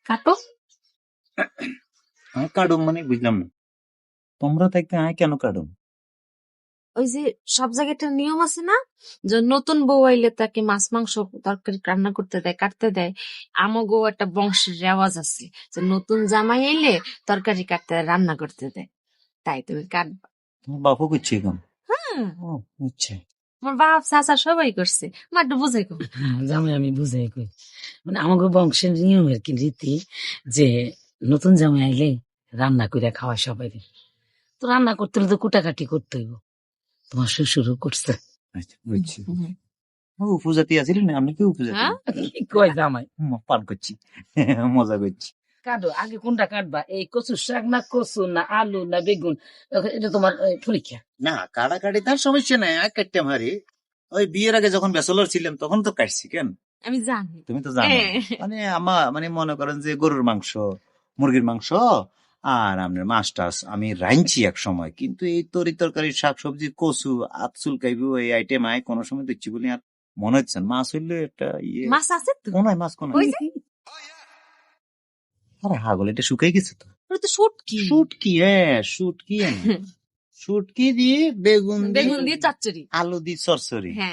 কাটো। আমি কাটুম মানে বুঝলাম না, তোমরা থাকতে আমি কেন কাটুম? ওই যে সব জায়গায় একটা নিয়ম আছে না, যে নতুন বউ আইলে তাকে মাছ মাংস তরকারি রান্না করতে দেয়, কাটতে দেয়। আমাগো একটা বংশের রেওয়াজ আছে যে নতুন জামাই এলে তরকারি কাটতে দেয়, রান্না করতে দেয়। তাই তুমি কাটবা। তোমার বাপু করছে এখন? হ্যাঁ, ও আচ্ছা। আমার বাপ চাচা সবাই করছে। আমার একটু বুঝাই কো। জামাই আমি বুঝাই কই, মানে আমাকে বংশের নিয়ম আর কি, রীতি যে নতুন জামাই আইলে রান্না করে খাওয়া সবাই। তো রান্না করতে হলে তো কুটাকাটি করতে হইব, তোমার শ্বশুরও করছে। আচ্ছা বুঝছি। ও উপজাতি আছিল না, আমি কি উপজাতি? হ্যাঁ, কি কয় জামাই? পান করছি, মজা করছি। কাটো, আগে কোনটা কাটবা, এই কচুর শাক না কচু না আলু না বেগুন? এটা তোমার পরীক্ষা। না কাটাকাটি তার সমস্যা নাই, আমি কাটতাম হারি। ওই বিয়ের আগে যখন ব্যাচেলর ছিলাম তখন তো কাটছি। কেন? আমি জানি। তুমি তো জানো, মানে মানে মনে করেন যে গরুর মাংস, মুরগির মাংস আর আপনার মাছ টাছ আমি রাঁধছি এক সময়, কিন্তু এই তরি তরকারি শাকসবজি কচু আতসুল কাইবু এই আইটেম আয় কোনো সময় দেখছি বলি আর মনে হচ্ছে না। মাছ হইলে একটা ইয়ে মাছ আছে তো, কোনায় মাছ কোনায়। ওই যে আরে হাগল এটা শুকাই গেছে তো। ওটা তো শুটকি। শুটকি, হ্যাঁ শুটকি, শুটকি দিয়ে বেগুন বেগুন দিয়ে চচ্চড়ি, আলু দিয়ে চরচড়ি। হ্যাঁ।